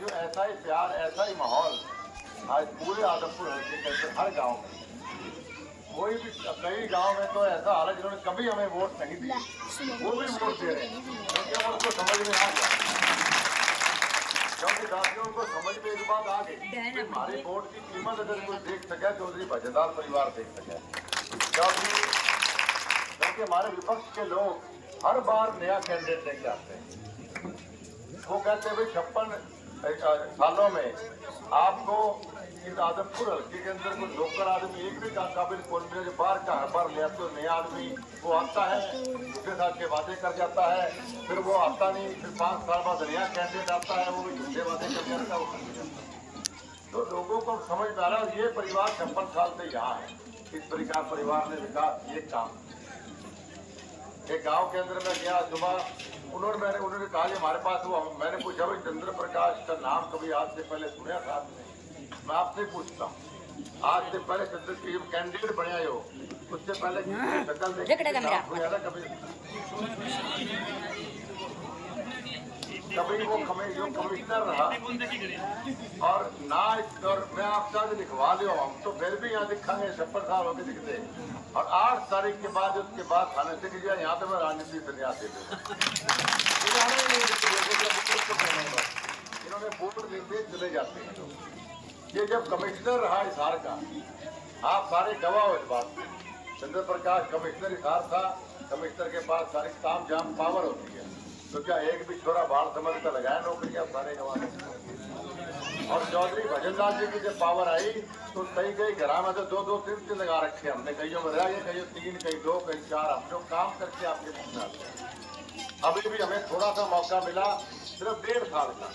साथियों ऐसा ही प्यार, ऐसा ही माहौल आज पूरे आदमपुर हल्के के अंदर हर गांव में, कोई भी कई गांव में तो ऐसा हाल है जिन्होंने कभी हमें वोट नहीं दिया, वो भी वोट दे रहे हैं क्योंकि हम उनको समझ में आ गया। क्योंकि साथियों को समझ में एक बात आ गई, हमारी वोट की कीमत अगर कोई देख सके चौधरी भजनलाल परिवार देख सके, क्योंकि हमारे विपक्ष के लोग हर बार नया कैंडिडेट लेके आते हैं। वो कहते हैं भाई 56 सालों में आपको इस आदमपुर हल्के के अंदर कोई लोकल आदमी एक भी काबिल कौन मिले जो बाहर का हर बार ले आते हो, नया आदमी वो आता है, उसके साथ के वादे कर जाता है, फिर वो आता नहीं, फिर 5 साल बाद नया कैंडिडेट आता है, वो भी झूठे वादे कर जाता है, वो कर जाता है। तो लोगों को समझ में आ रहा है ये परिवार 56 साल से यहाँ है, इस प्रकार परिवार ने विकास ये काम। एक गांव के अंदर मैं गया सुबह, उन्होंने कहा कि हमारे पास वो, मैंने पूछा भाई चंद्र प्रकाश का नाम कभी आज से पहले सुना था आपने? मैं आपसे पूछता हूँ, आज से पहले चंद्र की कैंडिडेट बने हो, उससे पहले कभी वो कमिश्नर रहा और ना, और मैं आपसे आज लिखवा लियो, हम तो फिर भी यहाँ लिखांगे 56 साल होके दिखते, और 8 तारीख के बाद उसके बाद थाने से कि यहाँ तो मैं राजनीति संन्यास दे इन्होंने वोट देते चले जाते हैं लोग। ये जब कमिश्नर रहा हिसार का, आप सारे गवाह हो इस बात में, चंद्र प्रकाश कमिश्नर हिसार था, कमिश्नर के पास सारी ताम जाम पावर होती है, तो क्या एक भी छोरा बाढ़ समझ कर लगाया नौकरी, आप सारे गवाह। और चौधरी भजनलाल जी की जब पावर आई तो कई घर में तो 2-2 3 लगा रखे हमने, कईयों में रह गए, कईयों 3, कई 2, कई 4, हम लोग काम करके आपके पहुंचा दिया। अभी भी हमें थोड़ा सा मौका मिला, सिर्फ 1.5 साल का,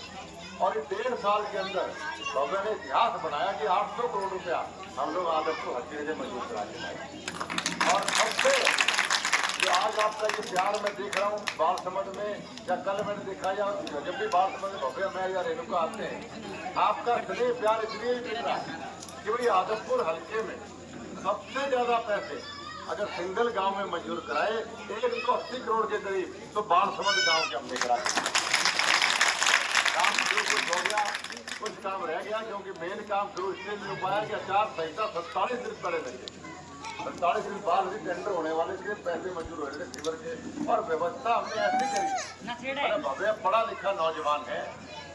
और इस 1.5 साल के अंदर बाबा ने इतिहास बनाया कि 800 करोड़ रुपया हम लोग आदमपुर हल्के से मंजूर करा के लाए। और सबसे जो आज आपका ये प्यार मैं देख रहा हूँ बाल समझ में, या कल मैंने देखा, या जब भी बाल समझ में भव्य मैं या रेणुका आते हैं, आपका स्नेह प्यार इसलिए मिल रहा है कि भाई आदमपुर हल्के में सबसे ज्यादा पैसे अगर सिंगल गांव में मंजूर कराए 180 करोड़ के करीब, तो बाल समझ गांव के हमने कराए। काम शुरू कुछ हो गया, कुछ काम रह गया, क्योंकि मेन काम शुरू इसलिए नहीं हो पाया कि आचार संहिता 47 दिन पहले लगे, 47 दिन बाद भी टेंडर होने वाले थे, पैसे मंजूर हो रहे थे सीवर के, और व्यवस्था हमने ऐसी करी। भव्य पढ़ा लिखा नौजवान है,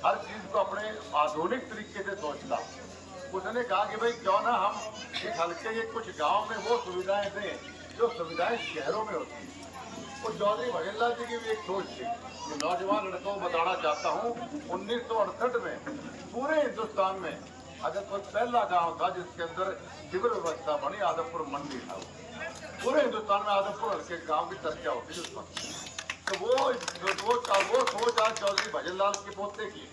हर चीज को अपने आधुनिक तरीके से सोचता। उसने कहा कि भाई क्यों ना हम इस हल्के के कुछ गांव में वो सुविधाएं दें जो सुविधाएं शहरों में होती हैं। और चौधरी भजनलाल जी की भी एक सोच थी कि नौजवान लड़कों को बताना चाहता हूँ, 1968 में पूरे हिंदुस्तान में अगर कोई पहला गांव था जिसके अंदर सिविल व्यवस्था बनी, आदमपुर मंडी था। पूरे हिंदुस्तान में आदमपुर हल्के गांव की चर्चा होती है उस वक्त। तो वो सोच आज चौधरी भजनलाल के पोते की,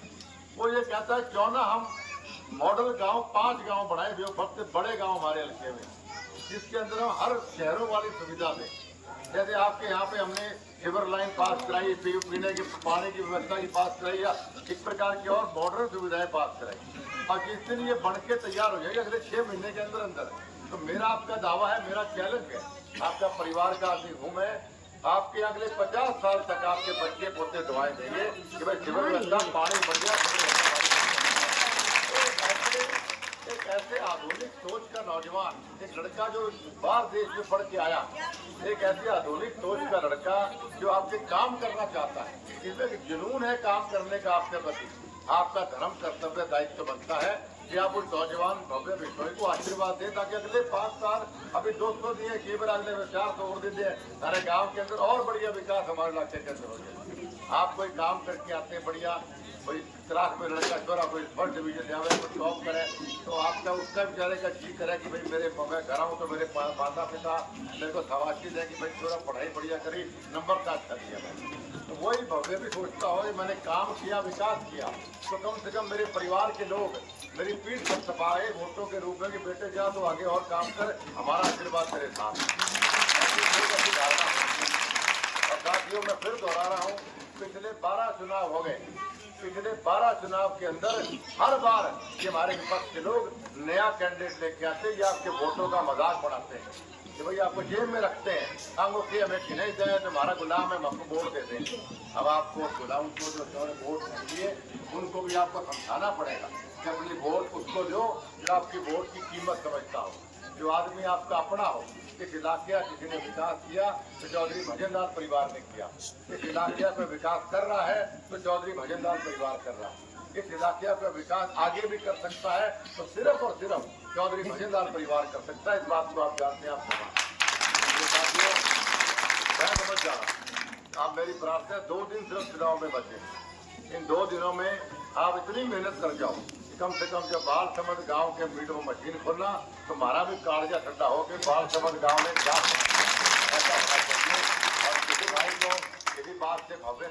वो ये कहता है क्यों ना हम मॉडल गांव 5 गांव बनाए जो सबसे बड़े गांव हमारे हल्के में, जिसके अंदर हम हर शहरों वाली सुविधा दें। जैसे आपके यहाँ पे हमने सिवर लाइन पास कराई, पीने की पानी की व्यवस्था की पास कराई, या इस प्रकार की और मॉडर्न सुविधाएं पास कराई, और जिस दिन ये बन के तैयार हो जाएगा अगले 6 महीने के अंदर अंदर, तो मेरा आपका दावा है, मेरा चैलेंज है, आपका परिवार का आदमी हूँ मैं, आपके अगले 50 साल तक आपके बच्चे पोते दुआएं देंगे कि भाई सिविल व्यवस्था पानी बढ़ गया। एक ऐसे आधुनिक सोच का नौजवान, एक लड़का जो बाहर देश में पढ़ के आया, एक ऐसी आधुनिक सोच का लड़का जो आपसे काम करना चाहता है, इसमें जुनून है काम करने का आपके प्रति, आपका धर्म कर्तव्य दायित्व बनता है कि आप उस नौजवान भव्य विश्व को आशीर्वाद दें, ताकि अगले 5 साल, अभी 200 दिए, केवल अगले 400 और दे दें, सारे गाँव के अंदर और बढ़िया विकास हमारे इलाके के अंदर हो जाए। आप कोई काम करके आते हैं बढ़िया, कोई क्लास में लड़का छोरा कोई फर्स्ट डिवीजन जावे, कोई टॉप करे, तो आपका उसका बेचारे का जी करे कि भाई मेरे मैं घर आऊँ तो मेरे माता पिता मेरे को शाबाशी दें कि भाई छोरा पढ़ाई बढ़िया करी, नंबर का अच्छा दिया भाई। तो वही भव्य भी सोचता हो मैंने काम किया, विकास किया, तो कम से कम मेरे परिवार के लोग मेरी पीठ पर छपाए वोटों के रूप में कि बेटे जा तो आगे और काम कर, हमारा आशीर्वाद तेरे साथ। और साथियों मैं फिर दोहरा रहा हूँ, पिछले 12 चुनाव हो गए, पिछले 12 चुनाव के अंदर हर बार ये हमारे विपक्ष के लोग नया कैंडिडेट लेके आते हैं या आपके वोटों का मजाक बनाते हैं। कि भाई आपको जेब में रखते हैं, हमको कि हमें नहीं दें तो हमारा गुलाम है, हम आपको वोट देते हैं। अब आपको गुलाम को जो वोट दिए उनको भी आपको समझाना पड़ेगा कि अपनी वोट उसको दो जो आपकी वोट की कीमत समझता हो, जो आदमी आपका अपना हो। इस इलाके का किसी ने विकास किया तो चौधरी भजनलाल परिवार ने किया, इस इलाके का विकास कर रहा है तो चौधरी भजनलाल परिवार कर रहा है, इस इलाके का विकास आगे भी कर सकता है तो सिर्फ और सिर्फ चौधरी भजनलाल परिवार कर सकता है। इस बात को आप जानते हैं, आप साथियों मैं समझ जा रहा हूँ। आप मेरी प्रार्थना है 2 दिन सिर्फ चुनाव में बचे, इन 2 दिनों में आप इतनी मेहनत कर जाओ, कम से कम जब बाल समझ गांव के मीट में मशीन खोलना तो हमारा भी कागजा ठंडा हो कि बाल समझ गांव में क्या ऐसा और किसी भाई को किसी बात से भव्य